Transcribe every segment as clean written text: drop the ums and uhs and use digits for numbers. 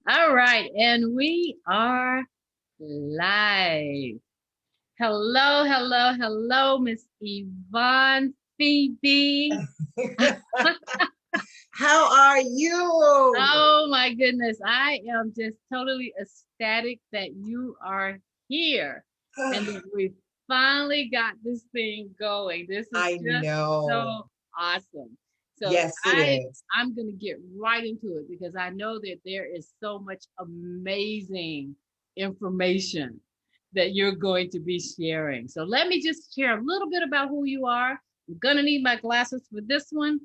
All right, and we are live. Hello, hello, hello, Miss Yvonne Phoebe. How are you? Oh my goodness, I am just totally ecstatic that you are here and that we finally got this thing going. This is I just know. so awesome. So Yes, it I is. I'm going to get right into it because I know that there is so much amazing information that you're going to be sharing. So let me just share a little bit about who you are. I'm going to need my glasses for this one,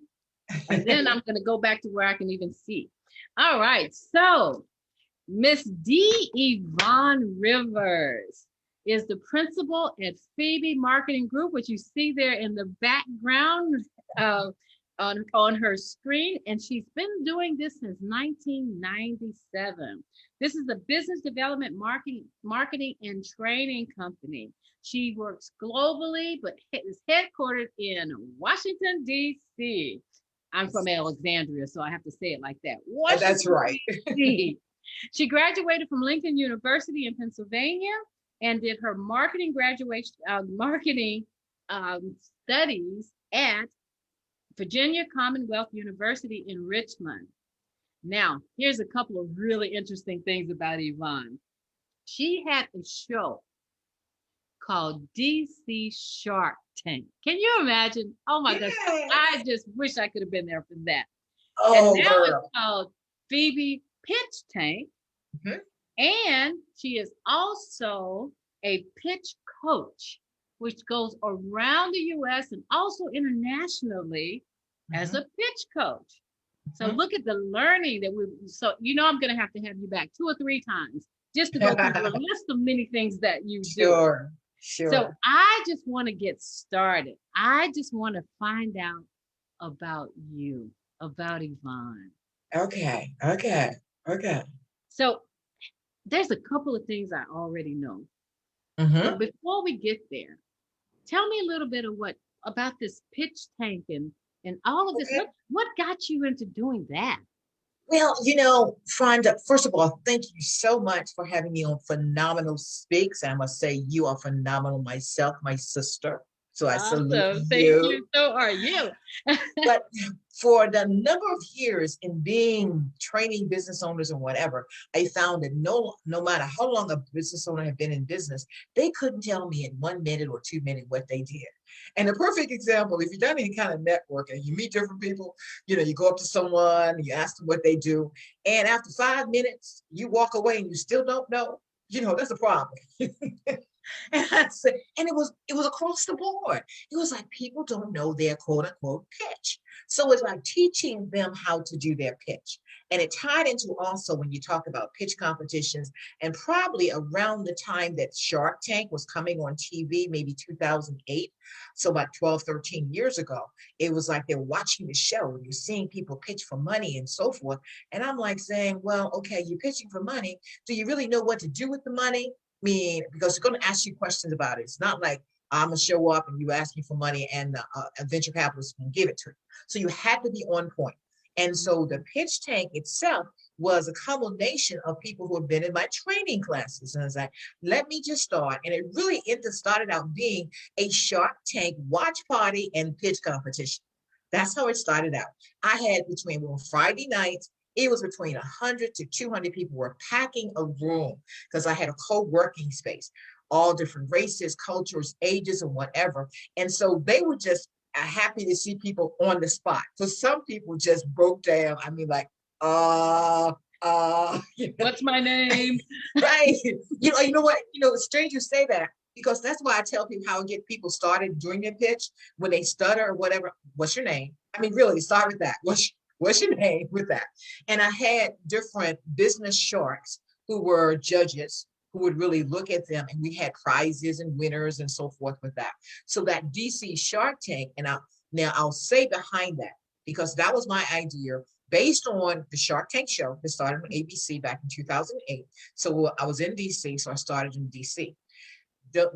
and then I'm going to go back to where I can even see. All right. So, Miss D. Yvonne Rivers is the principal at Phoebe Marketing Group, which you see there in the background uh, on her screen. And she's been doing this since 1997. This is a business development marketing and training company. She works globally, but is headquartered in Washington, D.C. I'm from Alexandria, so I have to say it like that. That's Washington, right. D.C. She graduated from Lincoln University in Pennsylvania and did her marketing studies at Virginia Commonwealth University in Richmond. Now, here's a couple of really interesting things about Yvonne. She had a show called DC Shark Tank. Can you imagine? Oh my gosh, I Yes. just wish I could have been there for that. And Oh, now it's girl. called Phoebe Pitch Tank. Mhm. And she is also a pitch coach, which goes around the US and also internationally as Mhm. a pitch coach. So Mhm. look at the learning that so I'm going to have you back 2 or 3 times just to go through your list of many things that you do. Sure. So Sure. I just want to get started. I just want to find out about you, about Yvonne. Okay. Okay. Okay. So there's a couple of things I already know. But Mhm. before we get there, tell me a little bit of what about this pitch tank and all of this. Okay. What got you into doing that? Well, Fonda, first of all, thank you so much for having me on Phenomenal Speaks. I must say, you are phenomenal myself, my sister. So I salute Awesome. Thank you. you. So are you. But for the number of years in being training business owners or whatever, I found that no matter how long a business owner had been in business, they couldn't tell me in 1 minute or 2 minutes what they did. And a perfect example, if you've done any kind of networking, you meet different people, you go up to someone, you ask them what they do, and after 5 minutes, you walk away and you still don't know, that's a problem. And it was across the board. It was like people don't know their quote unquote pitch. So it's like teaching them how to do their pitch. And it tied into also when you talk about pitch competitions, and probably around the time that Shark Tank was coming on TV, maybe 2008. So about 12, 13 years ago, it was like they're watching the show and you're seeing people pitch for money and so forth. And I'm like saying, well, okay, you're pitching for money. Do you really know what to do with the money? Mean, because they're going to ask you questions about it. It's not like I'm gonna show up and you ask me for money and a venture capitalist can give it to you. So you had to be on point. And so the pitch tank itself was a combination of people who have been in my training classes. And I was like, let me just start. And it really started out being a Shark Tank watch party and pitch competition. That's how it started out. I had between well, Friday nights, it was between 100 to 200 people were packing a room because I had a co-working space, all different races, cultures, ages, and whatever. And so they were just happy to see people on the spot. So some people just broke down. I mean, like, What's my name? right. You know what? It's strange you say that because that's why I tell people how I get people started during their pitch when they stutter or whatever. What's your name? I mean, really, start with that. What's your name with that? And I had different business sharks who were judges who would really look at them, and we had prizes and winners and so forth with that. So that DC Shark Tank, and I'll say behind that because that was my idea based on the Shark Tank show that started on ABC back in 2008. So I was in DC, so I started in DC.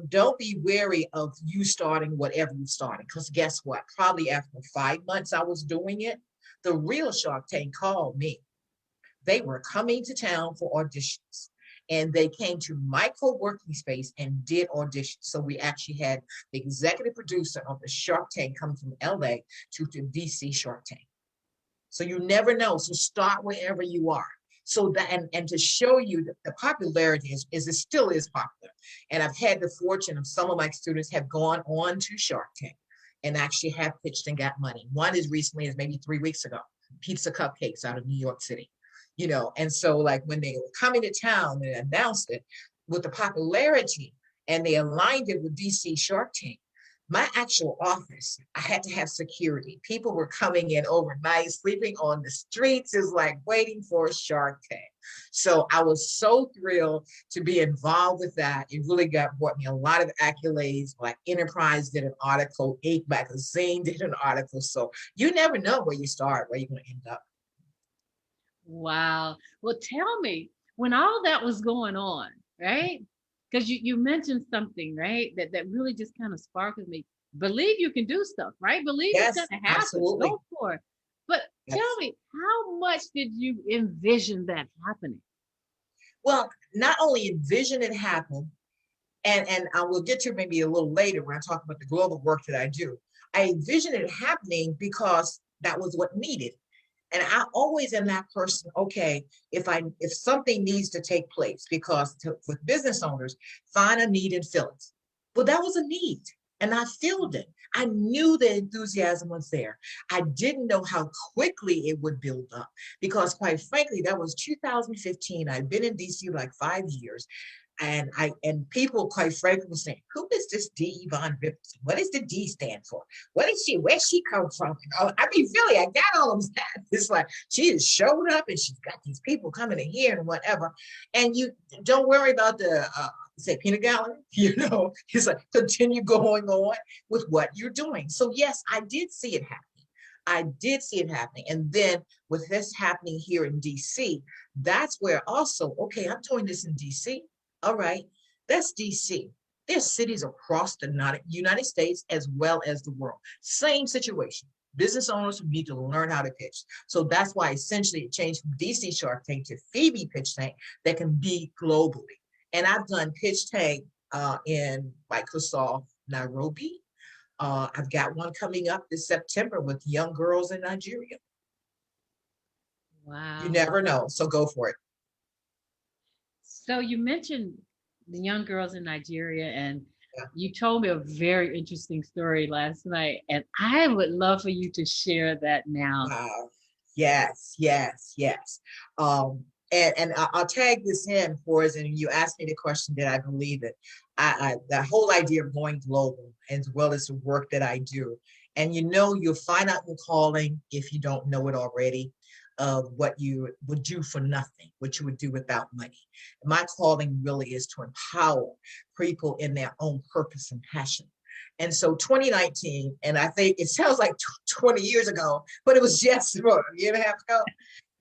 Don't be wary of you starting whatever you started, because guess what? Probably after 5 months I was doing it, the real Shark Tank called me They were coming to town for auditions. And they came to my co-working space and did auditions. So we actually had the executive producer of the Shark Tank come from LA to the DC Shark Tank. So you never know. So start wherever you are. So that and to show you that the popularity is it still is popular. And I've had the fortune of some of my students have gone on to Shark Tank and actually have pitched and got money. One is recently, is maybe 3 weeks ago, Pizza Cupcakes out of New York City. And so like when they were coming to town and announced it with the popularity and they aligned it with DC Shark Tank, my actual office, I had to have security. People were coming in overnight, sleeping on the streets, is like waiting for a Shark Tank. So I was so thrilled to be involved with that. It really brought me a lot of accolades. Like Enterprise did an article, Inc. magazine did an article. So you never know where you start, where you're going to end up. Wow. Well, tell me, when all that was going on, right? Because you mentioned something, right? That really just kind of sparkled me. Believe you can do stuff, right? Believe it's Yes, gonna happen. absolutely. Go for it. But Yes. tell me, how much did you envision that happening? Well, not only envision it happen, and I will get to maybe a little later when I talk about the global work that I do. I envision it happening because that was what needed. And I always am that person, okay, if something needs to take place, because with business owners, find a need and fill it. Well, that was a need and I filled it. I knew the enthusiasm was there. I didn't know how quickly it would build up because quite frankly, that was 2015. I'd been in DC like 5 years. And people quite frankly were saying, who is this D Yvonne Rivers? What does the D stand for? What is she? Where's she come from? I mean, really, I got all of that. It's like she has showed up and she's got these people coming in here and whatever. And you don't worry about the say peanut gallery, it's like continue going on with what you're doing. So yes, I did see it happening. I did see it happening. And then with this happening here in DC, that's where also, okay, I'm doing this in DC. All right, that's DC. There's cities across the United States as well as the world. Same situation. Business owners who need to learn how to pitch. So that's why essentially it changed from DC Shark Tank to Phoebe Pitch Tank that can be globally. And I've done Pitch Tank in Microsoft Nairobi. I've got one coming up this September with young girls in Nigeria. Wow. You never know, so go for it. So you mentioned the young girls in Nigeria, and Yeah. you told me a very interesting story last night, and I would love for you to share that now. Wow. Yes, yes, yes. And I'll tag this in for us. And you asked me the question, did I believe it? The whole idea of going global, as well as the work that I do. And you'll find out your calling if you don't know it already, of what you would do for nothing, what you would do without money. My calling really is to empower people in their own purpose and passion. And so 2019, and I think it sounds like 20 years ago, but it was just a year and a half ago.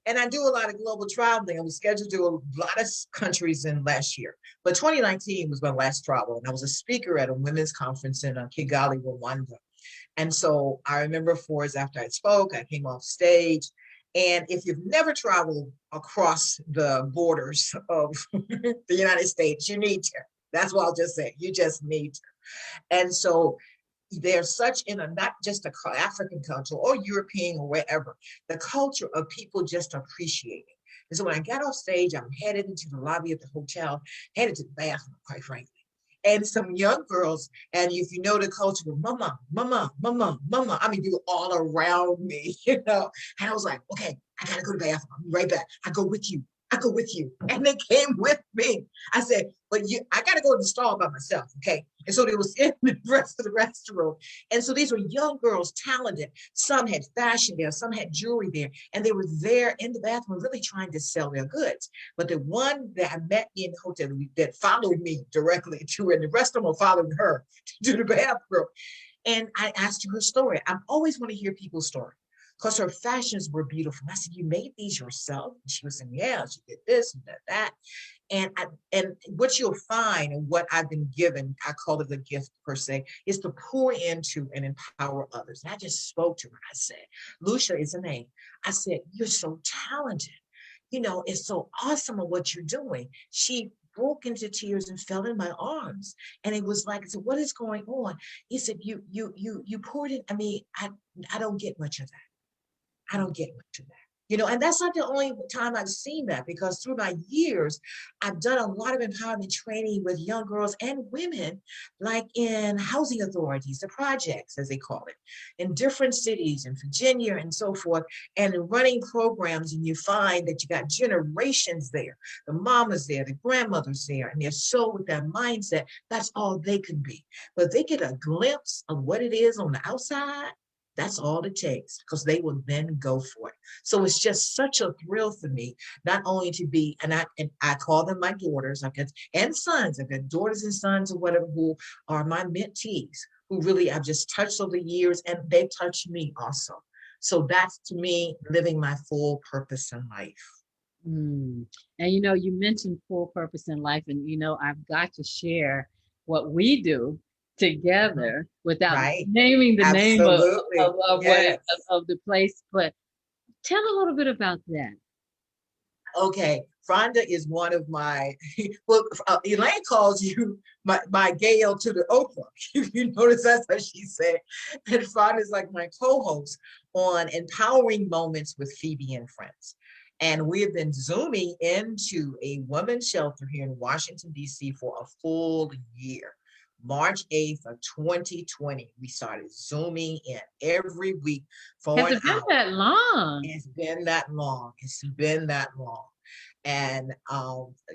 And I do a lot of global traveling. I was scheduled to do a lot of countries in last year. But 2019 was my last travel. And I was a speaker at a women's conference in Kigali, Rwanda. And so I remember 4 years after I spoke, I came off stage. And if you've never traveled across the borders of the United States, you need to. That's what I'll just say. You just need to. And so there's such not just a African culture or European or wherever, the culture of people just appreciating. And so when I got off stage, I'm headed into the lobby of the hotel, headed to the bathroom, quite frankly. And some young girls, and if you know the culture, mama, mama, mama, mama, I mean, they were all around me, And I was like, okay, I gotta go to the bathroom. I'll be right back. I go with you. I go with you. And they came with me. I said, but I got to go to the stall by myself. Okay. And so they was in the rest of the restroom. And so these were young girls, talented. Some had fashion there, some had jewelry there. And they were there in the bathroom, really trying to sell their goods. But the one that I met in the hotel that followed me directly to, and the rest of them were following her to the bathroom. And I asked her story. I always want to hear people's story, because her fashions were beautiful. I said, you made these yourself? And she was saying, yeah, she did this and that. And what you'll find, and what I've been given, I call it a gift per se, is to pour into and empower others. And I just spoke to her. I said, Lucia is a name. I said, you're so talented. it's so awesome of what you're doing. She broke into tears and fell in my arms. And it was like, I said, what is going on? He said, you poured it. I mean, I don't get much of that. I don't get much of that. And that's not the only time I've seen that, because through my years, I've done a lot of empowerment training with young girls and women, like in housing authorities, the projects, as they call it, in different cities in Virginia and so forth, and running programs. And you find that you got generations there, the mamas there, the grandmothers there, and they're so with that mindset, that's all they can be. But they get a glimpse of what it is on the outside. That's all it takes, because they will then go for it. So it's just such a thrill for me, not only to be, and I call them my daughters, and sons. I've got daughters and sons or whatever who are my mentees, who really I've just touched over the years, and they've touched me also. So that's, to me, living my full purpose in life. And you mentioned full purpose in life, and I've got to share what we do together without Right. naming the name Absolutely. of Yes. of the place. But tell a little bit about that. Okay, Fonda is one of my, well, Elaine calls you my Gail to the Oprah. If you notice, that's what she said. And Fonda is like my co-host on Empowering Moments with Phoebe and Friends. And we have been Zooming into a women's shelter here in Washington, D.C. for a full year. March 8th of 2020, we started Zooming in every week for Has an it been hour. that long? It's been that long. It's been that long. And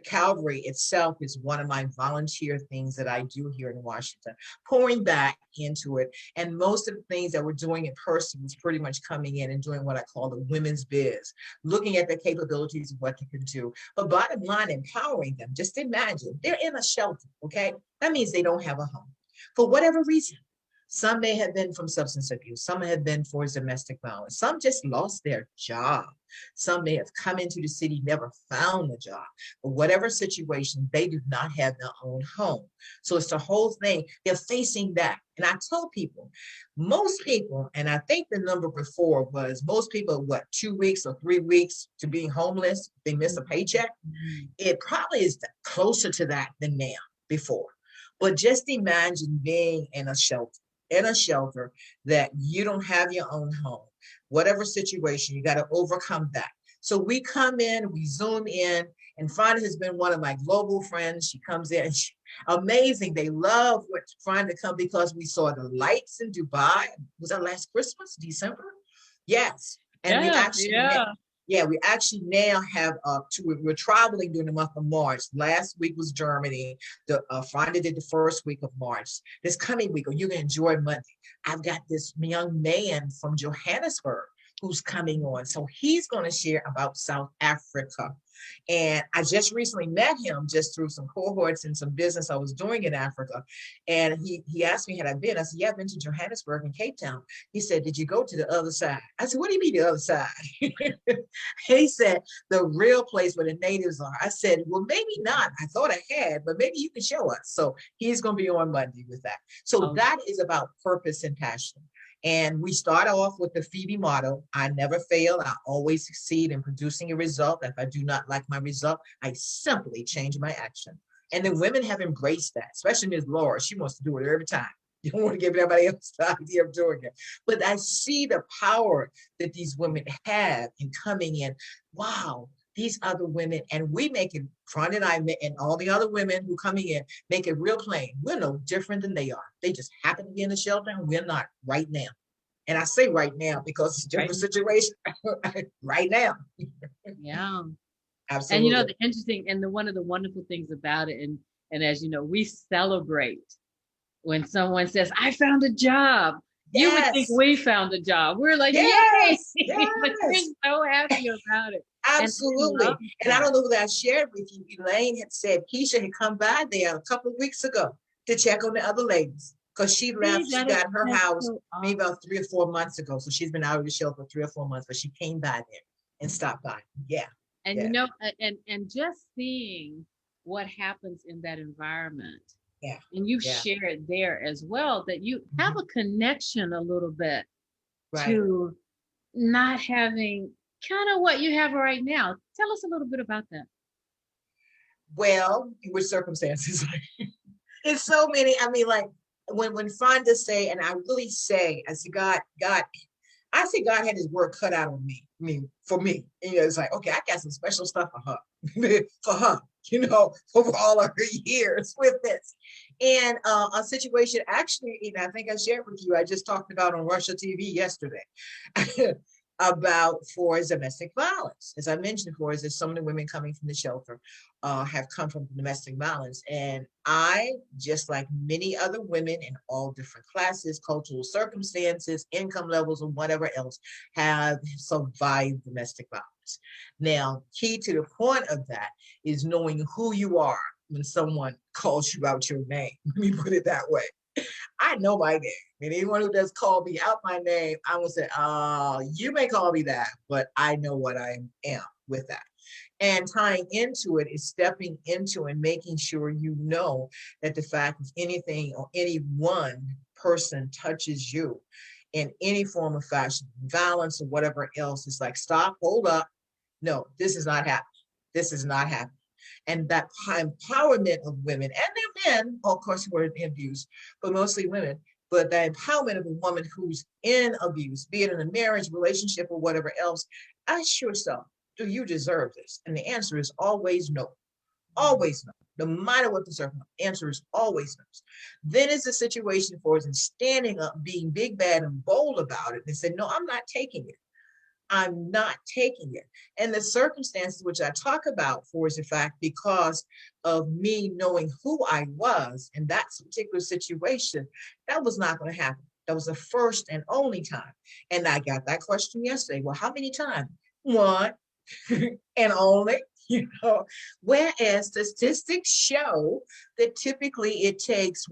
Calvary itself is one of my volunteer things that I do here in Washington, pouring back into it. And most of the things that we're doing in person is pretty much coming in and doing what I call the women's biz, looking at the capabilities of what they can do. But bottom line, empowering them. Just imagine they're in a shelter, okay? That means they don't have a home for whatever reason. Some may have been from substance abuse. Some have been for domestic violence. Some just lost their job. Some may have come into the city, never found a job. But whatever situation, they do not have their own home. So it's the whole thing. They're facing that. And I tell people, most people, and I think the number before was most people, 2 weeks or 3 weeks to being homeless, they miss a paycheck. It probably is closer to that than now, before. But just imagine being in a shelter that you don't have your own home, whatever situation, you got to overcome that. So we come in, we Zoom in, and Fonda has been one of my global friends. She comes in, amazing. They love what trying to come because we saw the lights in Dubai. Was that last Christmas, December? Yes. And we actually now have we're traveling during the month of March. Last week was Germany. The Friday did the first week of March. This coming week, you're gonna enjoy Monday. I've got this young man from Johannesburg who's coming on. So he's going to share about South Africa. And I just recently met him just through some cohorts and some business I was doing in Africa. And he asked me, had I been? I said, yeah, I've been to Johannesburg and Cape Town. He said, did you go to the other side? I said, what do you mean the other side? He said, the real place where the natives are. I said, well, maybe not. I thought I had, but maybe you can show us. So he's going to be on Monday with that. So that is about purpose and passion. And we start off with the Phoebe motto: I never fail. I always succeed in producing a result. If I do not like my result, I simply change my action. And the women have embraced that, especially Ms. Laura. She wants to do it every time. You don't want to give everybody else the idea of doing it. But I see the power that these women have in coming in. Wow, these other women, and we make it, Fran and I and all the other women who coming in, make it real plain. We're no different than they are. They just happen to be in the shelter and we're not right now. And I say right now because it's a different situation right now. Yeah. Absolutely. And the interesting, and one of the wonderful things about it, and as you know, we celebrate when someone says, I found a job. Yes. You would think we found a job. We're like, yes, yay! Yes. But we're so happy about it. Absolutely. And I don't know that I shared with you, Elaine had said Keisha had come by there a couple of weeks ago to check on the other ladies. Because she left, she got her house maybe about 3 or 4 months ago. So she's been out of the shelter for 3 or 4 months, but she came by there and stopped by. Yeah. And and just seeing what happens in that environment. Yeah. And you shared there as well that you have a connection a little bit to not having kind of what you have right now. Tell us a little bit about that. Well, with circumstances, it's so many. I mean, like when Fonda say, and I really say, I see God, I see God had his work cut out on me. I mean, for me, it's like, okay, I got some special stuff for her, for her, over all of her years with this. And a situation, actually, I think I shared with you, I just talked about on Russia TV yesterday. About for domestic violence. As I mentioned before, is that some of the women coming from the shelter have come from domestic violence. And I, just like many other women in all different classes, cultural circumstances, income levels, and whatever else, have survived domestic violence. Now, key to the point of that is knowing who you are when someone calls you out your name. Let me put it that way. I know my name. And anyone who does call me out my name, I will say, you may call me that, but I know what I am with that. And tying into it is stepping into and making sure you know that the fact if anything or any one person touches you in any form of fashion, violence or whatever else, it's like, stop, hold up. No, this is not happening. This is not happening. And that empowerment of women and their men, of course, who are in abuse, but mostly women, but the empowerment of a woman who's in abuse, be it in a marriage, relationship, or whatever else, ask yourself, do you deserve this? And the answer is always no. Always no. No matter what the circumstance, answer is always no. Then it's a situation for us in standing up, being big, bad, and bold about it, and say, no, I'm not taking it. I'm not taking it. And the circumstances which I talk about for is the fact because of me knowing who I was in that particular situation, that was not going to happen. That was the first and only time. And I got that question yesterday. Well, how many times? One and only. Whereas statistics show that typically it takes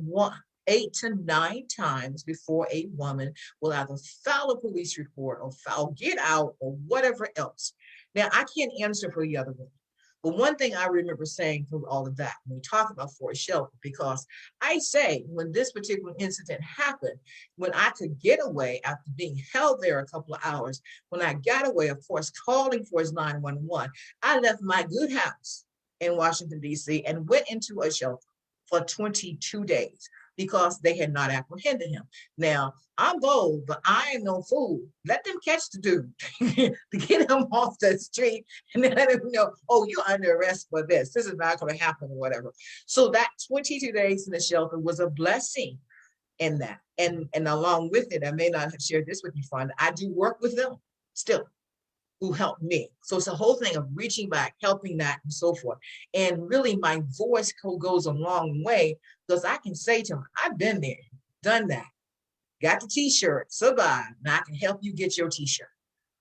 8 to 9 times before a woman will either file a police report or get out or whatever else. Now, I can't answer for the other women. But one thing I remember saying through all of that, when we talk about Forest Shelter, because I say when this particular incident happened, when I could get away after being held there a couple of hours, when I got away, of course, calling for his 911, I left my good house in Washington, D.C. and went into a shelter for 22 days because they had not apprehended him. Now, I'm bold, but I ain't no fool. Let them catch the dude to get him off the street and then let him know, oh, you're under arrest for this. This is not going to happen or whatever. So that 22 days in the shelter was a blessing in that. And along with it, I may not have shared this with you, Fonda, I do work with them still, who helped me. So it's a whole thing of reaching back, helping that, and so forth. And really, my voice goes a long way because I can say to them, I've been there, done that, got the t-shirt, survived, and I can help you get your t-shirt.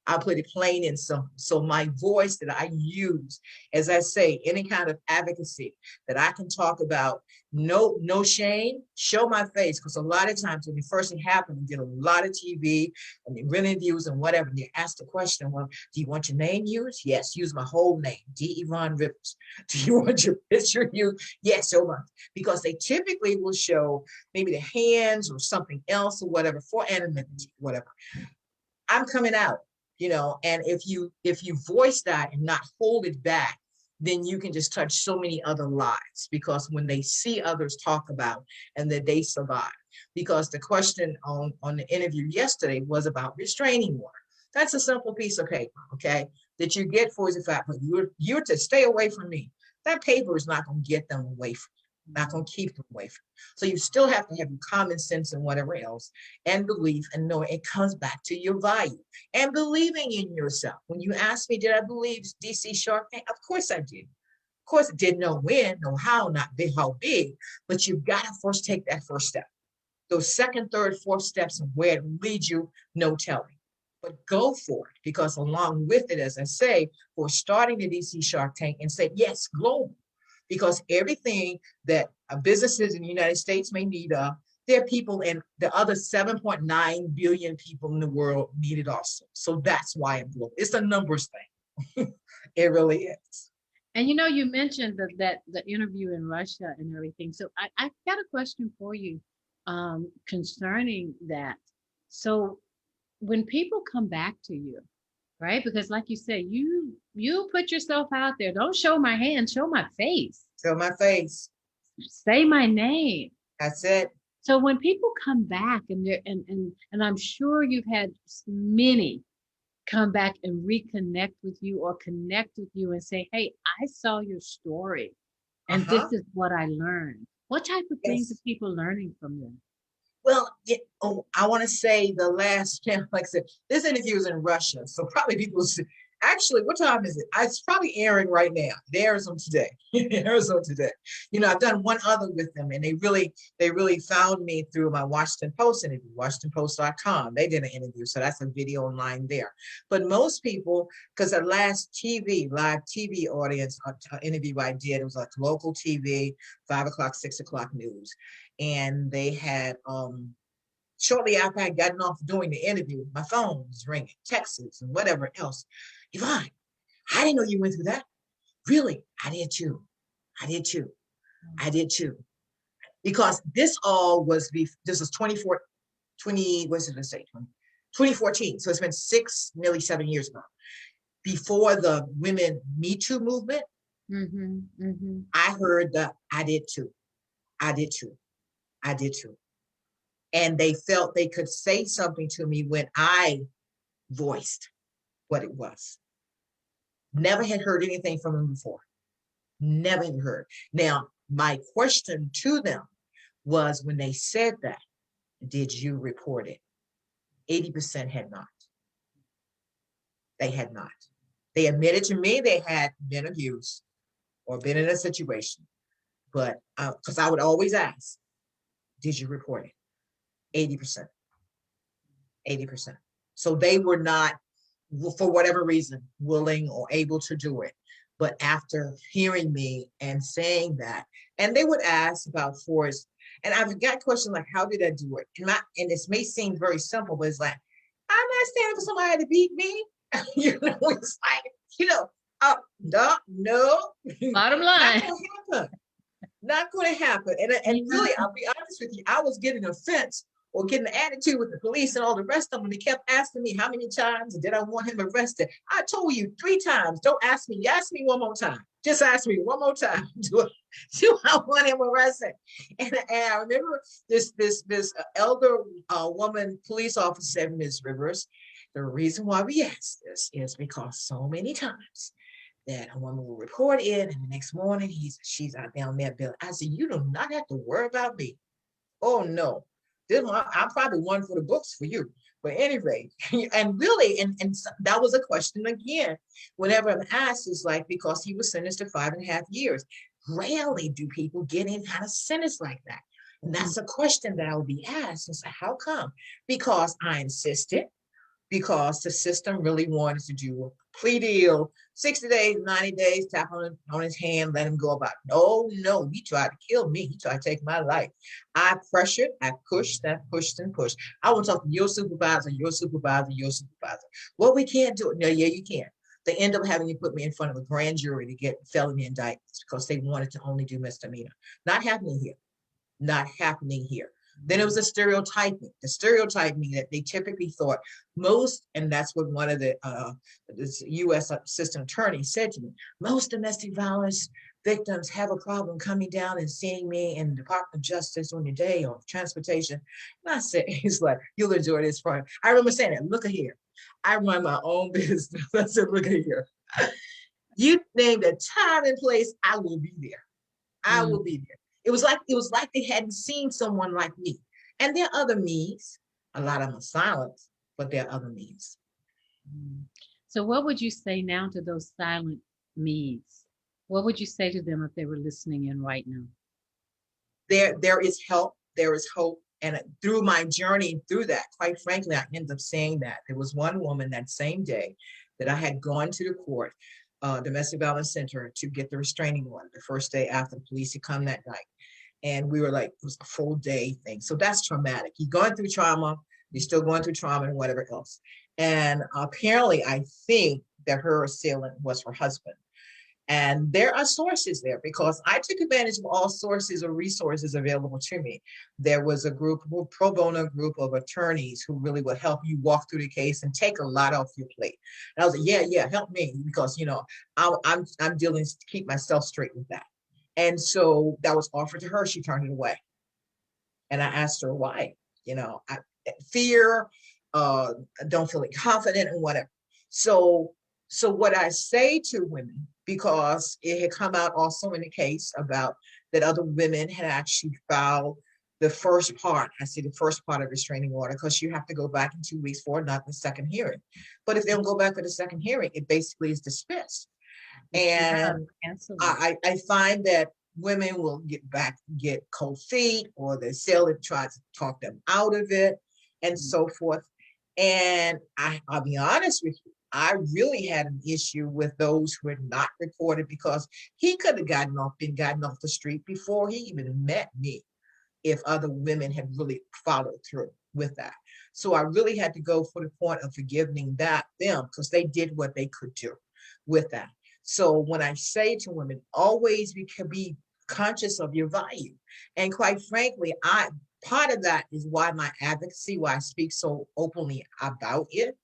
I'll put it plain and simple. So my voice that I use, as I say, any kind of advocacy that I can talk about, no shame, show my face. Because a lot of times when it first happened, we did a lot of TV and interviews and whatever, and they asked the question, well, do you want your name used? Yes, use my whole name, D. Yvonne Rivers. Do you want your picture used? Yes, so much. Because they typically will show maybe the hands or something else or whatever for anonymity, whatever. I'm coming out. And if you voice that and not hold it back, then you can just touch so many other lives, because when they see others talk about and that they survive, because the question on the interview yesterday was about restraining order. That's a simple piece of paper, okay, that you get for the fact, but you're to stay away from me. That paper is not going to get them away from you, not going to keep them away from you. So you still have to have common sense and whatever else, and belief, and know it comes back to your value and believing in yourself. When you ask me, did I believe DC Shark Tank? Of course I did. Of course, I didn't know when, know how, not big, how big, but you've got to first take that first step. Those second, third, fourth steps of where it leads you, no telling. But go for it, because along with it, as I say, for starting the DC Shark Tank and say, yes, global, because everything that businesses in the United States may need, there are people in the other 7.9 billion people in the world need it also. So that's why I'm global. It's a numbers thing. It really is. And you mentioned that the interview in Russia and everything. So I got a question for you concerning that. So when people come back to you right? Because like you said, you put yourself out there. Don't show my hand, show my face. Show my face. Say my name. That's it. So when people come back and they're and I'm sure you've had many come back and reconnect with you or connect with you and say, hey, I saw your story and this Uh-huh. is what I learned. What type of things are Yes. people learning from them? Well, yeah, oh, I want to say the last, yeah, like I said, this interview is in Russia. So probably actually, what time is it? It's probably airing right now. It airs on today. It airs on today. I've done one other with them, and they really found me through my Washington Post interview, WashingtonPost.com. They did an interview, so that's a video online there. But most people, because the last live TV audience interview I did, it was like local TV, 5 o'clock, 6 o'clock news. And they had shortly after I had gotten off doing the interview, my phone was ringing, texts and whatever else. Yvonne, I didn't know you went through that. Really? I did too. I did too. I did too. Because this all was this was 2014. So it's been nearly 7 years ago. Before the women Me Too movement, I heard that I did too. I did too. I did too. And they felt they could say something to me when I voiced what it was. Never had heard anything from them before. Never had heard. Now, my question to them was when they said that, did you report it? 80% had not. They had not. They admitted to me they had been abused or been in a situation. But because I would always ask, did you report it? 80%. 80%. So they were not, for whatever reason, willing or able to do it. But after hearing me and saying that, and they would ask about force, and I've got questions like, how did I do it? And this may seem very simple, but it's like, I'm not standing for somebody to beat me. It's like, no. Bottom Not line. gonna happen. Not gonna happen. And really, I'll be honest with you, I was getting offense or getting an attitude with the police and all the rest of them. They kept asking me how many times did I want him arrested. I told you 3 times. Don't ask me. Ask me one more time. Just ask me one more time. Do I want him arrested? And I remember this elder woman police officer said, Ms. Rivers, the reason why we ask this is because so many times that a woman will report in, and the next morning she's out down there building. I said, you do not have to worry about me. Oh no, I'm probably one for the books for you. But anyway, and really, and that was a question again. Whenever I'm asked, it's like, because he was sentenced to 5.5 years. Rarely do people get any kind of sentence like that. And that's a question that I would be asked. And so how come? Because I insisted, because the system really wanted to do a plea deal, 60 days, 90 days, tap on his hand, let him go about. No, he tried to kill me. He tried to take my life. I pressured, I pushed, and pushed. I want to talk to your supervisor. Well, we can't do it. No, yeah, you can. They end up having you put me in front of a grand jury to get felony indictments because they wanted to only do misdemeanor. Not happening here. Not happening here. Then it was the stereotyping that they typically thought most, and that's what one of the U.S. assistant attorneys said to me, most domestic violence victims have a problem coming down and seeing me in the Department of Justice on your day of transportation. And I said, he's like, you'll enjoy this part. I remember saying that, look at here. I run my own business. I said, look at here. You name a time and place, I will be there. I will be there. It was like they hadn't seen someone like me. And there are other me's. A lot of them are silent, but there are other me's. So what would you say now to those silent me's? What would you say to them if they were listening in right now? There is help. There is hope. And through my journey through that, quite frankly, I ended up saying that. There was one woman that same day that I had gone to the court, domestic violence center, to get the restraining order the first day after the police had come that night. And we were like, it was a full day thing. So that's traumatic. You're going through trauma, you're still going through trauma and whatever else. And apparently, I think that her assailant was her husband. And there are sources there because I took advantage of all sources or resources available to me. There was a group, a pro bono group of attorneys who really would help you walk through the case and take a lot off your plate. And I was like, yeah, help me because I'm dealing to keep myself straight with that. And so that was offered to her. She turned it away, and I asked her why. Fear, uh, don't feel confident and whatever. So, so what I say to women, because it had come out also in the case about that other women had actually filed the first part. I say the first part of restraining order because you have to go back in 2 weeks for not the second hearing. But if they don't go back for the second hearing, it basically is dismissed. Yeah, And absolutely. I find that women will get cold feet, or they still try to talk them out of it, and Mm. so forth. And I'll be honest with you, I really had an issue with those who had not reported because he could have been gotten off the street before he even met me if other women had really followed through with that. So I really had to go for the point of forgiving them because they did what they could do with that. So when I say to women, always be conscious of your value. And quite frankly, I part of that is why my advocacy, why I speak so openly about it.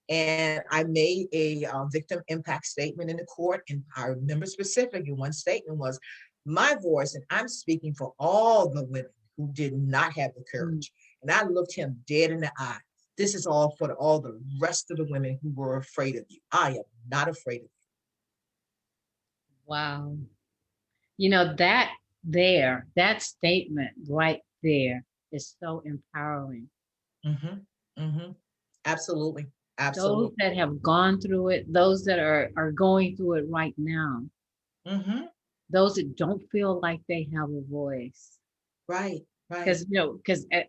And I made a victim impact statement in the court. And I remember specifically one statement was my voice, and I'm speaking for all the women who did not have the Mm. courage. And I looked him dead in the eye. This is all for all the rest of the women who were afraid of you. I am not afraid of Wow. That statement right there is so empowering. you. Absolutely. Those Absolutely. that have gone through it, those that are going through it right now, Mm-hmm. those that don't feel like they have a voice. Right. Right. Because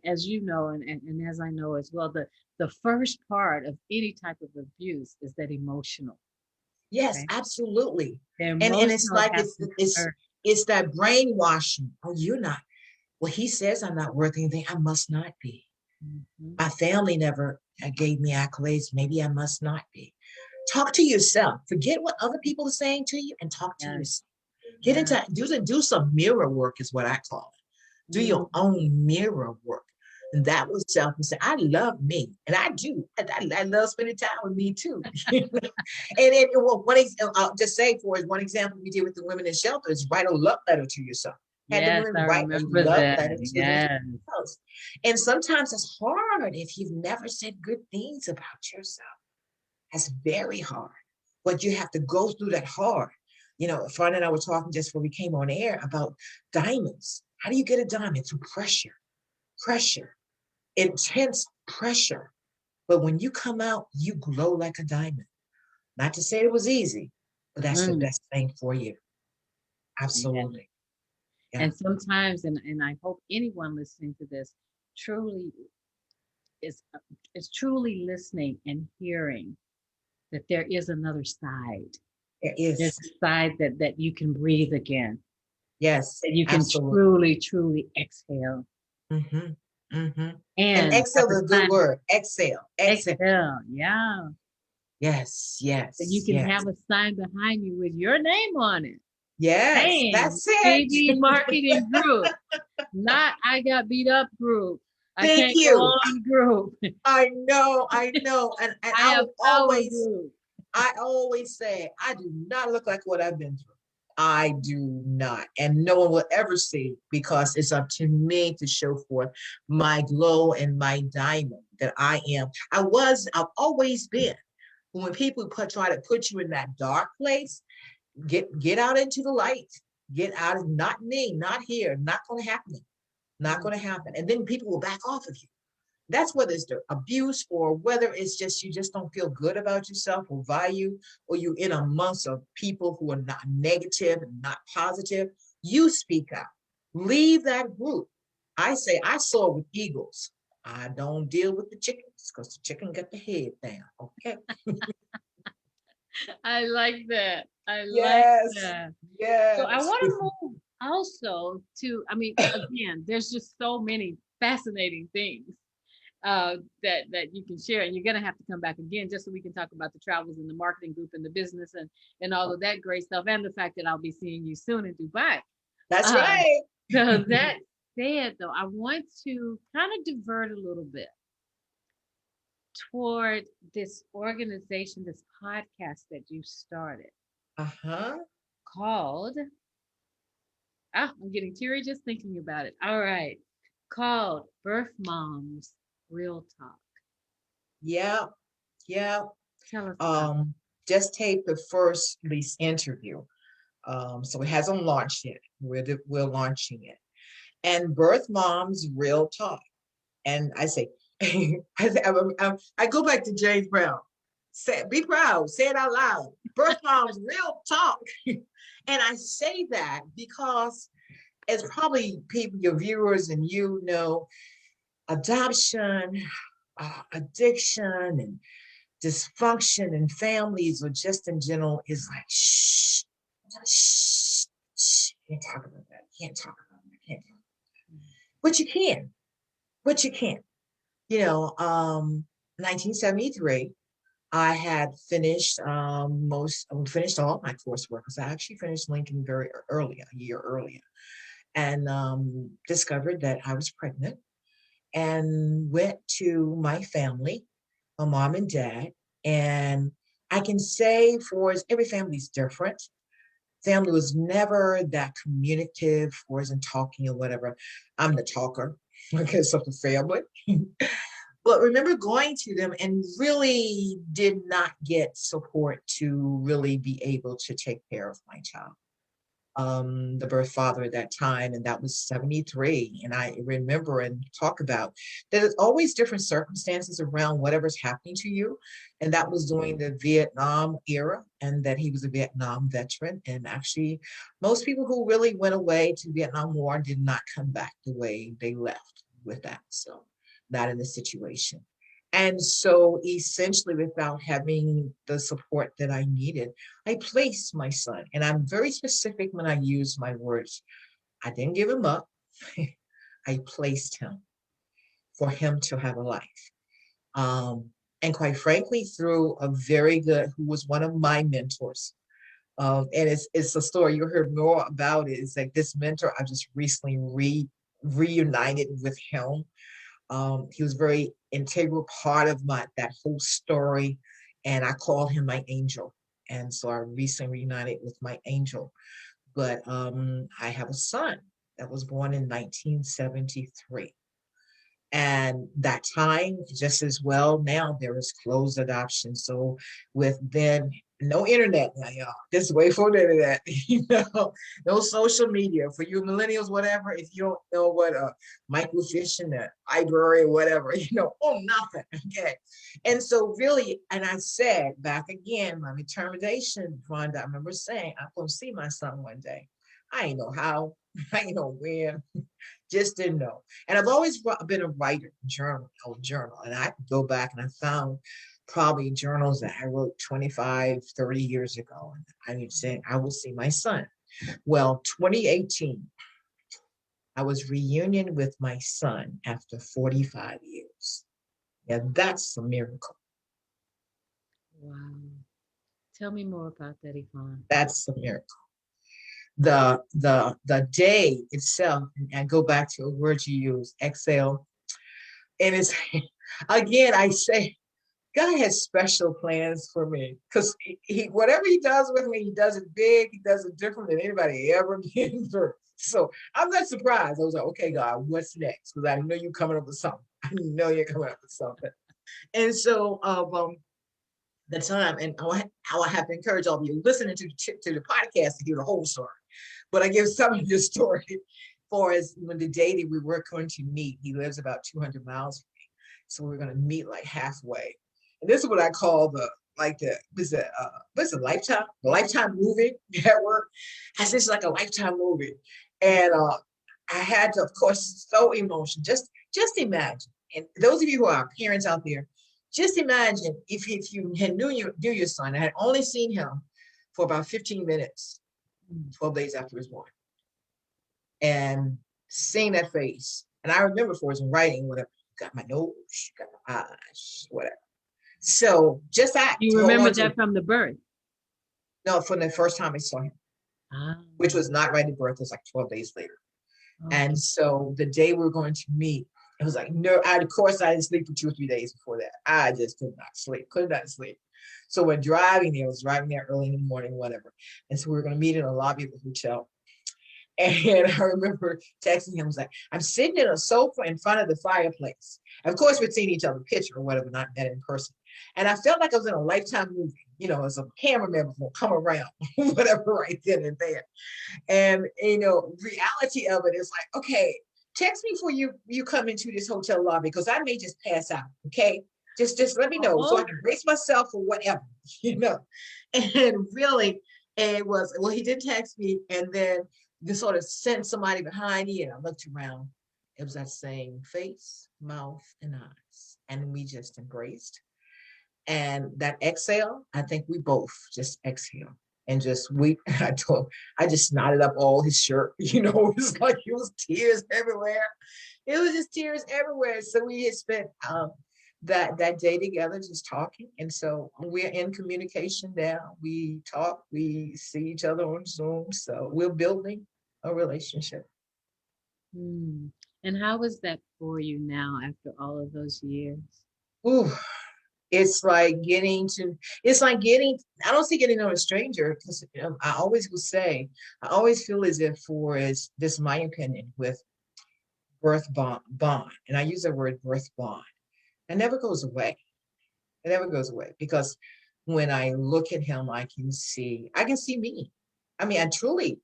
as you know, and as I know as well, the first part of any type of abuse is that emotional. Yes, Okay. absolutely. The And it's emotional like has to come first. it's that brainwashing. Oh, you're not. Well, he says I'm not worth anything. I must not be. Mhm. My family never gave me accolades. Maybe I must not be. Talk to yourself. Forget what other people are saying to you and talk to Yes, yourself. Get yeah. into do some mirror work is what I call it. Do Mm. your own mirror work. And that was self and say, I love me. And I do. I love spending time with me too. I'll just say for as one example we did with the women in shelter is write a love letter to yourself. Had the Yes, women I write a remember love that. letter to Yes. themselves. And sometimes it's hard if you've never said good things about yourself. That's very hard. But you have to go through that hard. Fran and I were talking just before we came on air about diamonds. How do you get a diamond? Through pressure, intense pressure. But when you come out, you glow like a diamond. Not to say it was easy, but that's the Mm, best thing for you. yeah. Absolutely. Yeah. And sometimes, and I hope anyone listening to this truly is truly listening and hearing that there is another side. There There's is. a side that you can breathe again, Yes, that you can absolutely. truly exhale. Mm-hmm. Mm-hmm. And And at exhale the is a good time, word. Exhale. Exhale. exhale, yeah. Yes, That you yes, can yes. have a sign behind you with your name on it. Yes, Saying that's it. Phoebe Marketing Group, not I got beat up group. I Thank can't go you. on group. I know, I know. And I have power group. I always say, I do not look like what I've been through. I do not. And no one will ever see because it's up to me to show forth my glow and my diamond that I am. I've always been. When people try to put you in that dark place, get out into the light. Get out of not me, not here, not gonna happen. Not Mm. gonna happen. And then people will back off of you. That's whether it's the abuse or whether it's just you just don't feel good about yourself or value, or you in amongst of people who are not negative and not positive. You speak out. Leave that group. I say I soar with eagles. I don't deal with the chickens because the chicken got the head down. Okay. I like that. I like Yes. that. So I Yes. want to move also to, I mean, again, there's just so many fascinating things that you can share. And you're going to have to come back again just so we can talk about the travels and the marketing group and the business and all of that great stuff, and the fact that I'll be seeing you soon in Dubai. That's Uh, right. so that said, though, I want to kind of divert a little bit toward this organization, this podcast that you started Uh-huh. called, I'm getting teary just thinking about it. All right. Called Birth Moms Real Talk. Yeah. Yeah. Tell us about it. Just taped the first release interview. So it hasn't launched yet. We're launching it. And Birth Moms Real Talk. And I say, I go back to James Brown. Say, be proud, say it out loud. Birth Moms Real Talk. And I say that because, as probably people, your viewers and you know, adoption, addiction, and dysfunction in families, or just in general, is like, shh, shh, shh. Can't talk about that. Can't talk about that. Can't talk. But you can. But you can. 1973, I had finished finished all my coursework, because I actually finished Lincoln very early, a year earlier, and discovered that I was pregnant, and went to my family, my mom and dad, and I can say, for every family's different. Family was never that communicative, wasn't talking or whatever. I'm the talker because of the family. But remember going to them and really did not get support to really be able to take care of my child. The birth father at that time, and that was 73. And I remember and talk about that there's always different circumstances around whatever's happening to you. And that was during the Vietnam era, and that he was a Vietnam veteran. And actually, most people who really went away to Vietnam War did not come back the way they left with that. So, not in the situation. And so essentially, without having the support that I needed, I placed my son. And I'm very specific when I use my words. I didn't give him up. I placed him for him to have a life. And quite frankly, through a very good, who was one of my mentors. And it's a story you heard more about it. It's like this mentor, I just recently reunited with him. He was very integral part of that whole story, and I called him my angel. And so I recently reunited with my angel. But I have a son that was born in 1973. And that time, just as well, now there is closed adoption. So with then no internet now, y'all. This is way for the internet, no social media for you millennials, whatever. If you don't know what a microfiche, a library, or whatever, nothing. Okay. And so really, and I said back again, my determination, Rhonda, I remember saying, I'm gonna see my son one day. I ain't know how, I ain't know when. Just didn't know. And I've always been a writer, journal, and I could go back and I found probably journals that I wrote 25, 30 years ago. And I would say, I will see my son. Well, 2018, I was reunion with my son after 45 years. Yeah, that's a miracle. Wow. Tell me more about that, Yvonne. That's a miracle. The day itself, and I go back to a word you use, exhale. And it's again, I say, God has special plans for me, because he whatever he does with me, he does it big, he does it different than anybody ever been through. So I'm not surprised. I was like, okay, God, what's next? Because I know you're coming up with something. I know you're coming up with something. And so the time, and I have to encourage all of you listening to the podcast to hear the whole story. But I give some of your story for as when the day that we were going to meet, he lives about 200 miles from me. So we're going to meet like halfway. And this is what I call what's a Lifetime movie network. I said, it's like a Lifetime movie. And I had to, of course, so emotional. Just imagine. And those of you who are parents out there, just imagine if you had knew your son, I had only seen him for about 15 minutes, 12 days after he was born. And seeing that face. And I remember for his writing, whatever, got my nose, you got my eyes, whatever. So just act, You hold remember on to that it. from the birth? No, from the first time I saw him, Ah, which was not right at birth, it was like 12 days later. And okay. so the day we were going to meet, it was like, no, of course I didn't sleep for 2 or 3 days before that. I just could not sleep. So we're driving there, I was driving there early in the morning, whatever. And so we were going to meet in a lobby of the hotel. And I remember texting him, I was like, I'm sitting in a sofa in front of the fireplace. Of course, we'd seen each other picture or whatever, not met in person. And I felt like I was in a Lifetime movie, as a cameraman will come around, whatever, right then and there. And reality of it is like, okay, text me before you come into this hotel lobby because I may just pass out. Okay. Just let me know so I Oh, can brace myself for whatever, you know. And really, it was well, he did text me and then you sort of sent somebody behind me and I looked around. It was that same face, mouth, and eyes. And we just embraced. And that exhale, I think we both just exhale and just we I just knotted up all his shirt, it was like it was tears everywhere. It was just tears everywhere. So we had spent that day together just talking. And so we're in communication now. We talk, we see each other on Zoom. So we're building a relationship. hmm. And how is that for you now after all of those years? Ooh, it's like it's like getting, I don't see getting to know a stranger because I always will say, I always feel as if this is my opinion with bond, and I use the word birth bond. It never goes away. It never goes away because when I look at him, I can see me. I mean, I truly,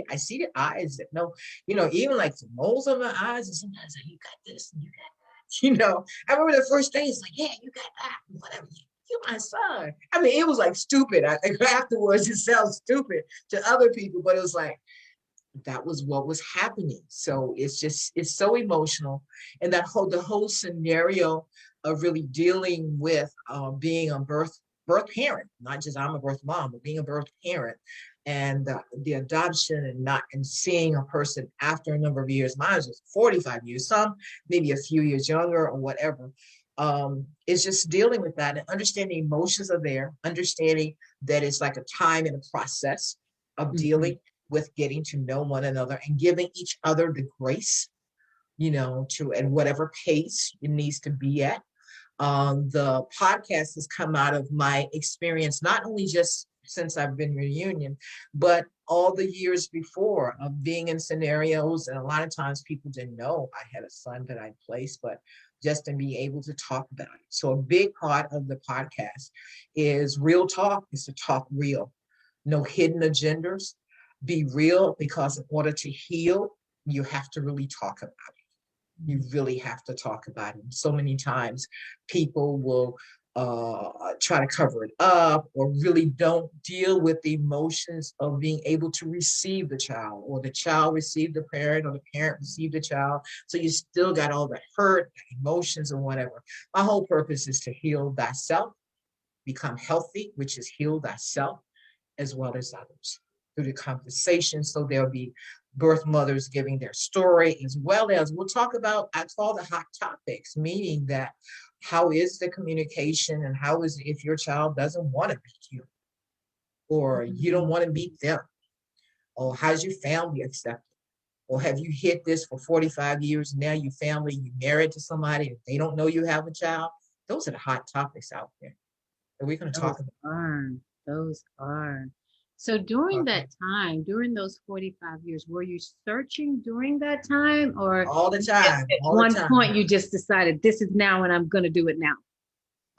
I see the eyes that know, even like the moles on my eyes, and sometimes like, you got this and you got that, I remember the first day, it's like, yeah, you got that, whatever. You're my son. I mean, it was like stupid. Afterwards, it sounds stupid to other people, but it was like, that was what was happening. So it's so emotional. And the whole scenario of really dealing with being a birth parent, not just I'm a birth mom, but being a birth parent and the adoption and seeing a person after a number of years, mine was 45 years, some maybe a few years younger or whatever. It's just dealing with that and understanding emotions are there, understanding that it's like a time and a process of Mhm. dealing with getting to know one another and giving each other the grace, to at whatever pace it needs to be at. The podcast has come out of my experience, not only just since I've been reunion, but all the years before of being in scenarios. And a lot of times people didn't know I had a son that I placed, but just to be able to talk about it. So a big part of the podcast is real talk, is to talk real, no hidden agendas, be real, because in order to heal, you have to really talk about it. You really have to talk about it. So many times people will try to cover it up or really don't deal with the emotions of being able to receive the child, or the child receive the parent, or the parent receive the child. So you still got all the hurt, emotions, or whatever. My whole purpose is to heal thyself, become healthy, which is heal thyself as well as others through the conversation. So there'll be birth mothers giving their story, as well as we'll talk about, I call the hot topics, meaning that how is the communication and how is if your child doesn't want to meet you or you don't Mhm. want to meet them, or how's your family accept it? Or have you hit this for 45 years and now your family, you married to somebody, if they don't know you have a child? Those are the hot topics out there that we're going to talk Those are, those are. So during about that time, during those 45 years, were you searching during that time, or all the just time, at all the one time. point you just decided this is now and I'm going to do it now?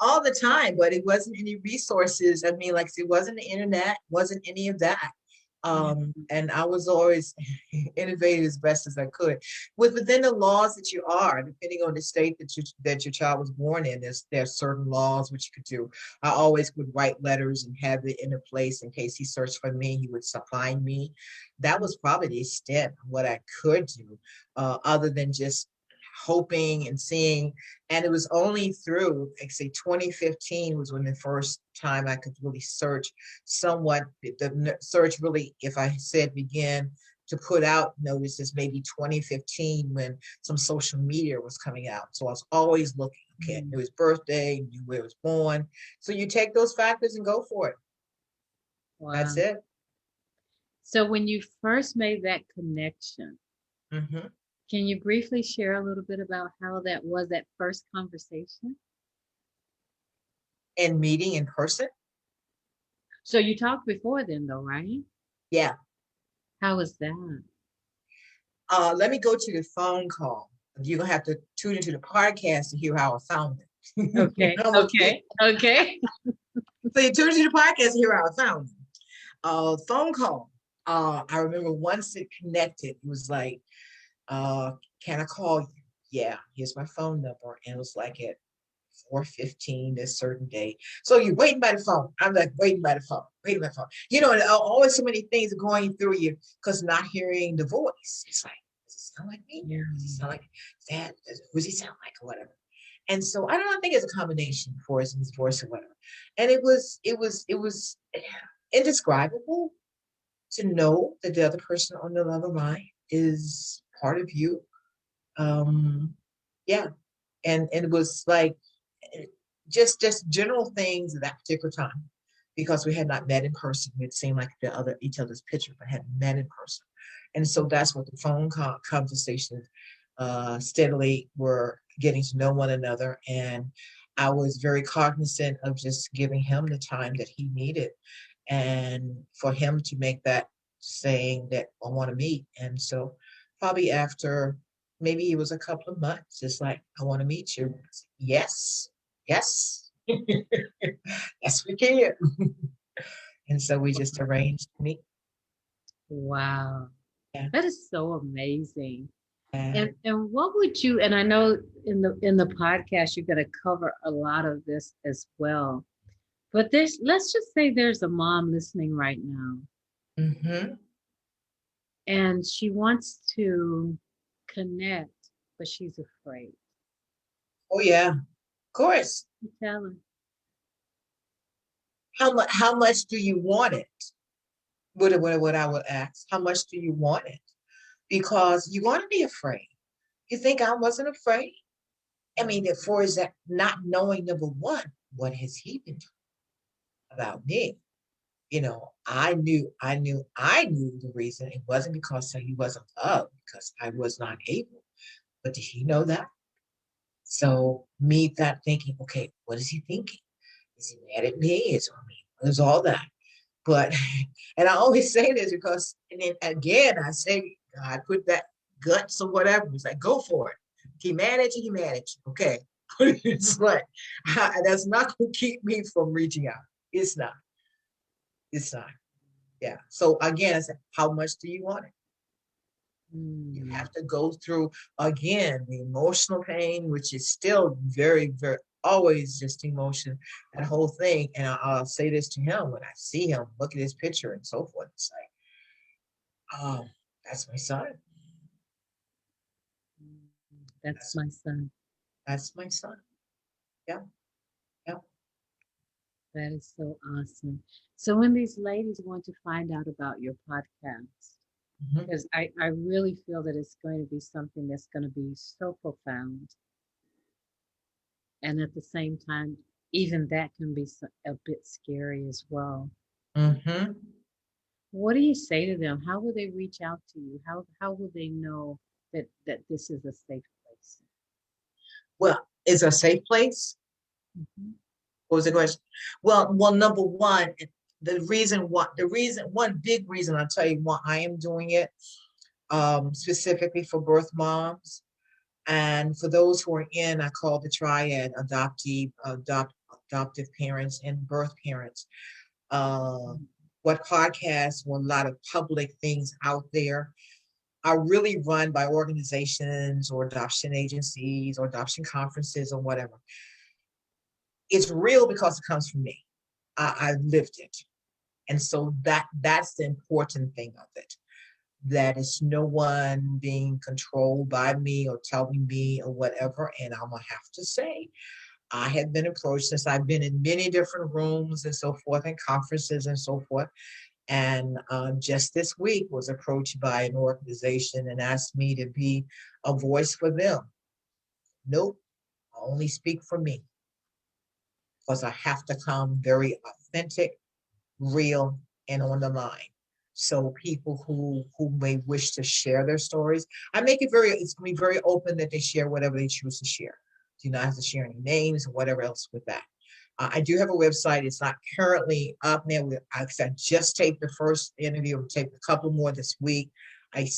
All the time, but it wasn't any resources. I mean, like it wasn't the internet, wasn't any of that. Mhm. And I was always innovative as best as I could. Within the laws that you are, depending on the state that your child was born in, there's certain laws which you could do. I always would write letters and have it in a place in case he searched for me, he would find me. That was probably the extent of what I could do, other than just hoping and seeing. And it was only through, like say 2015 was when the first time I could really search somewhat. The search really, if I said began to put out notices, maybe 2015 when some social media was coming out. So I was always looking, okay, knew his birthday, knew where he was born. So you take those factors and go for it. That's Wow. it. So when you first made that connection, Hmm. can you briefly share a little bit about how that was, that first conversation? And meeting in person. So you talked before then though, right? Yeah. How was that? Let me go to the phone call. You're gonna have to tune into the podcast to hear how I found it. Okay, I'm gonna okay, okay. so you tune into the podcast to hear how I found it. Phone call. I remember once it connected, it was like, uh, can I call you? Yeah, here's my phone number. And it was like at 4:15 this certain day. So you're waiting by the phone. I'm like waiting by the phone, waiting by the phone. You know, and always so many things are going through you because not hearing the voice. It's like, does it sound like me? Yeah. Does it sound like that? Who does he sound like or whatever? And so I don't know, I think it's a combination for his voice or whatever. And it was indescribable to know that the other person on the other line is part of you. Um, yeah. And it was like just general things at that particular time because we had not met in person. It seemed like the other each other's picture, but hadn't met in person. And so that's what the phone conversations steadily were getting to know one another. And I was very cognizant of just giving him the time that he needed and for him to make that saying that I want to meet. And so probably after maybe it was a couple of months, it's like, I want to meet you. Yes, yes, yes, we can. And so we just arranged to meet. Wow. Yeah. That is so amazing. And And what would you, and I know in the podcast you're going to cover a lot of this as well. But there's, let's just say there's a mom listening right now hmm. and she wants to connect, but she's afraid. Oh yeah, of course. You tell her. How much do you want it? What I would ask. How much do you want it? Because you're going to be afraid. You think I wasn't afraid? I mean, for is that not knowing number one, what has he been talking about me? You know, I knew the reason. It wasn't because he wasn't loved, because I was not able. But did he know that? So me that thinking, okay, what is he thinking? Is he mad at me? Is on me? There's all that. But and I always say this because, and then again I say, God put that guts or whatever. It's like, go for it. He mad at you, he mad at you. Okay. But it's like that's not gonna keep me from reaching out. It's not. It's not. Yeah. So again, I said, how much do you want it? You Mm, have to go through again the emotional pain, which is still very, very always just emotion, that whole thing. And I'll say this to him when I see him, look at his picture and so forth. It's like, oh, that's my son. that's That's my son. that's my son. Yeah, yeah. That is so awesome. So when these ladies want to find out about your podcast, Mhm. because I really feel that it's going to be something that's going to be so profound. And at the same time, even that can be a bit scary as well. Mhm. What do you say to them? How will they reach out to you? How will they know that this is a safe place? Well, it's a safe place. Mhm. What was the question? Well, number one, one big reason I'll tell you why I am doing it, specifically for birth moms. And for those who are in, I call the triad adoptive parents and birth parents. Uh, what podcasts or a lot of public things out there are really run by organizations or adoption agencies or adoption conferences or whatever. It's real because it comes from me. I lived it. And so that's the important thing of it. That is no one being controlled by me or telling me or whatever. And I'm gonna have to say, I have been approached since I've been in many different rooms and so forth and conferences and so forth. And just this week was approached by an organization and asked me to be a voice for them. Nope, I only speak for me because I have to come very authentic, real, and on the line. So people who may wish to share their stories, I make it it's gonna be very open that they share whatever they choose to share. Do not have to share any names or whatever else with that. I do have a website. It's not currently up there. I just taped the first interview. I'll tape a couple more this week. I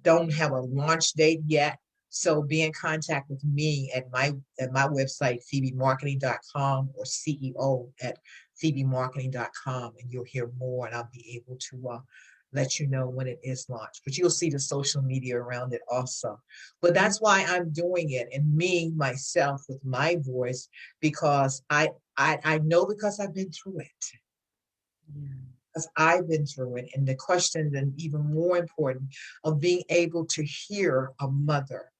don't have a launch date yet. So be in contact with me at my website, pheobemarketing.com, or CEO at pheobemarketing.com, and you'll hear more, and I'll be able to let you know when it is launched. But you'll see the social media around it also. But that's why I'm doing it, and me, myself, with my voice, because I know, because I've been through it. Yeah. Because I've been through it. And the question, and even more important, of being able to hear a mother,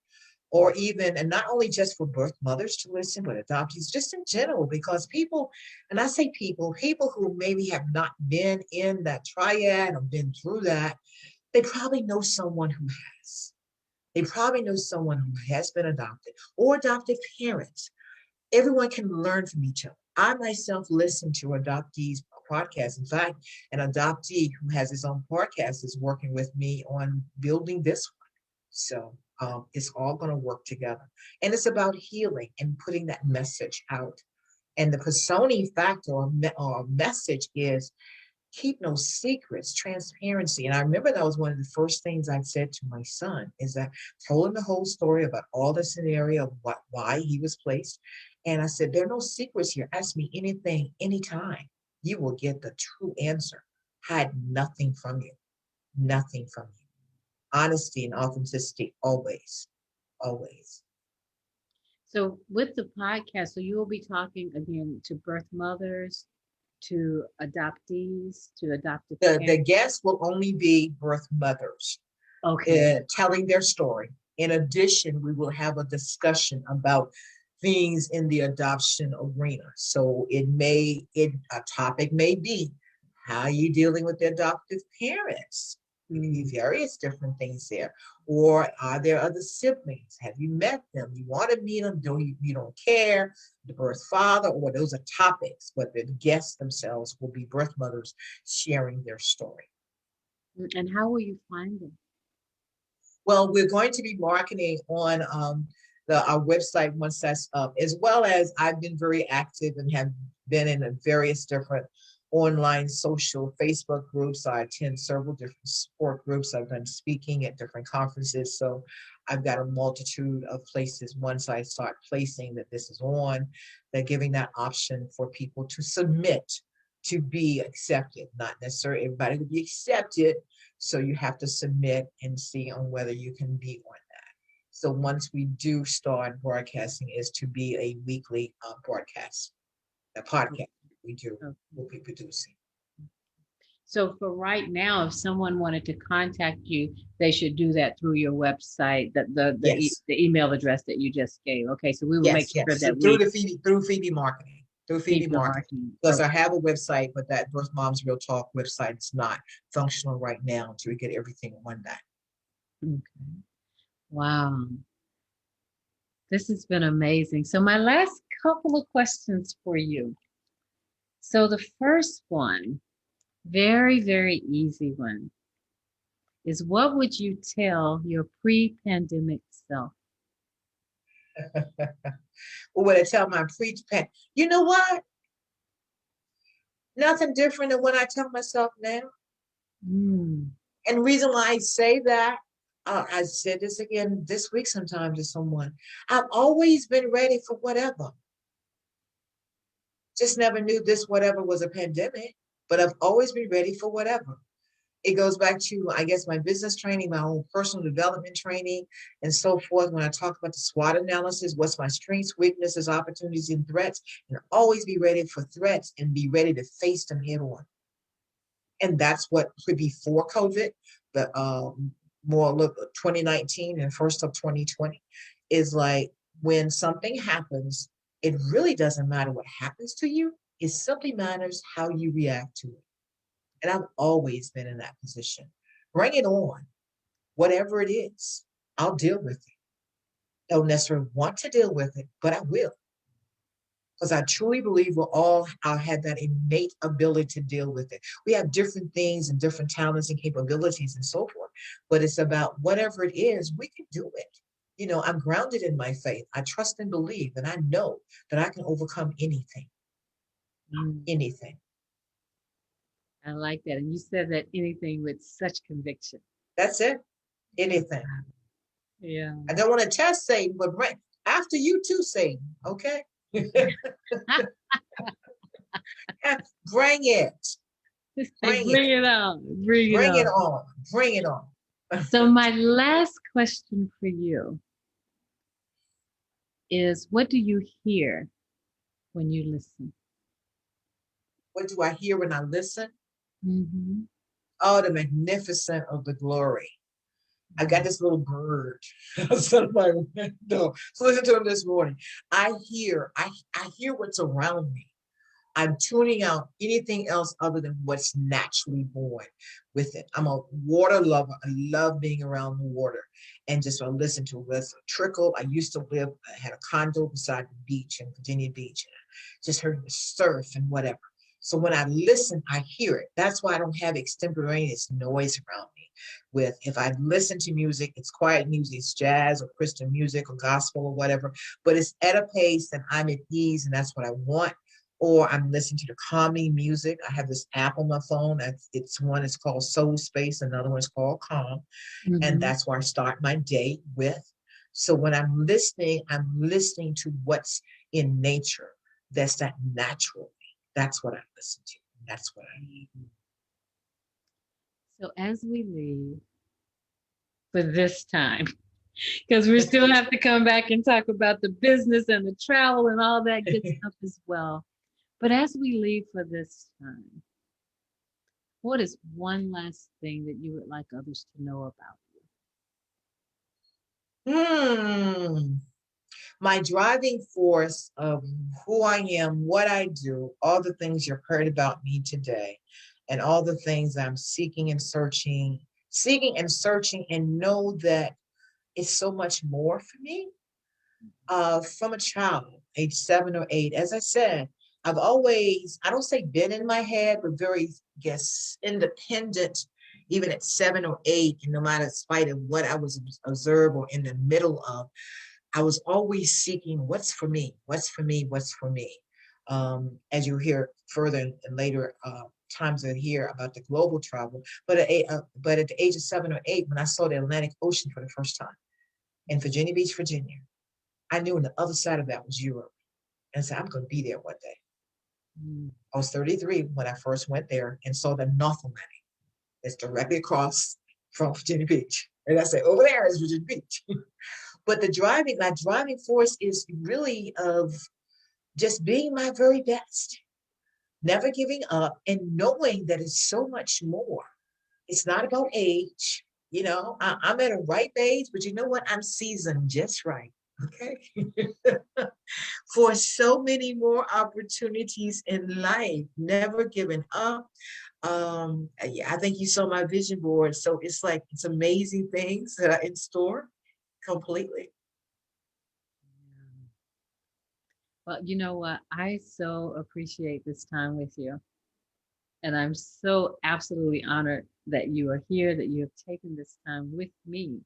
or even, and not only just for birth mothers to listen, but adoptees just in general, because people, and I say people who maybe have not been in that triad or been through that, they probably know someone who has. They probably know someone who has been adopted, or adopted parents. Everyone can learn from each other. I myself listen to adoptees podcasts. In fact, an adoptee who has his own podcast is working with me on building this one. So it's all going to work together. And it's about healing and putting that message out. And the personing factor or message is keep no secrets, transparency. And I remember that was one of the first things I said to my son, is that told him the whole story about all the scenario of why he was placed. And I said, there are no secrets here. Ask me anything, anytime. You will get the true answer. Hide nothing from you. Nothing from you. Honesty and authenticity, always, always. So with the podcast, so you will be talking again to birth mothers, to adoptees, to adoptive The parents. guests will only be birth mothers telling their story. In addition, we will have a discussion about things in the adoption arena. So a topic may be, how are you dealing with the adoptive parents? Various different things there. Or are there other siblings? Have you met them? You want to meet them? You don't care? The birth father, or those are topics, but the guests themselves will be birth mothers sharing their story. And how will you find them? Well, we're going to be marketing on our website once that's up, as well as I've been very active and have been in various different online social Facebook groups. I attend several different support groups. I've done speaking at different conferences. So I've got a multitude of places once I start placing that this is on, they're giving that option for people to submit to be accepted. Not necessarily everybody will be accepted. So you have to submit and see on whether you can be on that. So once we do start broadcasting, is to be a weekly broadcast, a podcast we'll be producing. So for right now, if someone wanted to contact you, they should do that through your website, the email address that you just gave. Okay, so we will make sure that through Phoebe Marketing. Through Phoebe Marketing. Because I have a website, but that Birth Moms Real Talk website is not functional right now until we get everything on that. Okay. Wow. This has been amazing. So my last couple of questions for you. So the first one, very, very easy one, is what would you tell your pre-pandemic self? What would I tell my pre-pandemic? You know what? Nothing different than what I tell myself now. And the reason why I say that, I said this again this week sometime to someone, I've always been ready for whatever. Just never knew this whatever was a pandemic, but I've always been ready for whatever. It goes back to, I guess, my business training, my own personal development training, and so forth. When I talk about the SWOT analysis, what's my strengths, weaknesses, opportunities, and threats, and always be ready for threats and be ready to face them head on. And that's what could be before COVID, but more look 2019 and first of 2020 is like when something happens, it really doesn't matter what happens to you. It simply matters how you react to it. And I've always been in that position. Bring it on. Whatever it is, I'll deal with it. Don't necessarily want to deal with it, but I will. Because I truly believe we'll all have that innate ability to deal with it. We have different things and different talents and capabilities and so forth, but it's about whatever it is, we can do it. You know, I'm grounded in my faith. I trust and believe, and I know that I can overcome anything, Mm, anything. I like that. And you said that anything with such conviction. That's it, anything. Yeah. I don't want to test Satan, but after you too, Satan, okay? Bring it, Say, bring it, bring it on. Bring it bring it on. on, bring it on. So my last question for you is, what do you hear when you listen? What do I hear when I listen? Mm-hmm. Oh, the magnificent of the glory. I got this little bird outside of my window. So listen to him this morning. I hear what's around me. I'm tuning out anything else other than what's naturally born with it. I'm a water lover. I love being around the water and just listen to it. Let's trickle. I used to I had a condo beside the beach in Virginia Beach. And I just heard the surf and whatever. So when I listen, I hear it. That's why I don't have extemporaneous noise around me. If I listen to music, it's quiet music, it's jazz or Christian music or gospel or whatever, but it's at a pace and I'm at ease and that's what I want. Or I'm listening to the calming music. I have this app on my phone. One is called Soul Space, another one is called Calm. And Mm-hmm. that's where I start my day with. So when I'm listening to what's in nature. That's that natural. That's what I listen to. That's what I need. So as we leave for this time, because we still have to come back and talk about the business and the travel and all that good stuff as well. But as we leave for this time, what is one last thing that you would like others to know about Hmm. My driving force of who I am, what I do, all the things you've heard about me today, and all the things I'm seeking and searching, and know that it's so much more for me. From a child, age 7 or 8, as I said, I've always, I don't say been in my head, but very, guess, independent, even at 7 or 8, and no matter spite of what I was observed or in the middle of. I was always seeking what's for me, what's for me, what's for me. As you hear further and later times of hear about the global travel, but at the age of 7 or 8, when I saw the Atlantic Ocean for the first time in Virginia Beach, Virginia, I knew on the other side of that was Europe, and I said, I'm going to be there one day. you? I was 33 when I first went there and saw the North Atlantic. It's directly across from Virginia Beach, and I said, over there is Virginia Beach. But my driving force is really of just being my very best, never giving up, and knowing that it's so much more. It's not about age. I'm at a ripe age, but you know what? I'm seasoned just right. Okay. For so many more opportunities in life, never giving up. Yeah, I think you saw my vision board. So it's amazing things that are in store completely. Well, you know what? I so appreciate this time with you. And I'm so absolutely honored that you are here, that you have taken this time with me.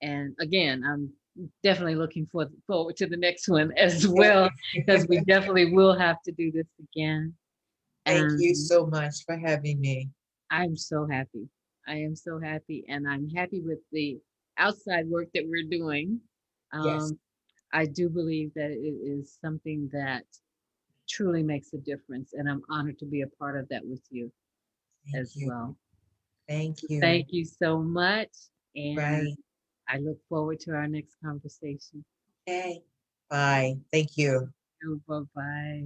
And again, I'm definitely looking forward to the next one as well, because we definitely will have to do this again. Thank you And so much for having me. I'm so happy. I am so happy. And I'm happy with the outside work that we're doing. Yes, Um, I do believe that it is something that truly makes a difference. And I'm honored to be a part of that with you thank as you. well. Thank you. Thank you so much. And Right. I look forward to our next conversation. Okay. Bye. Thank you. Bye bye.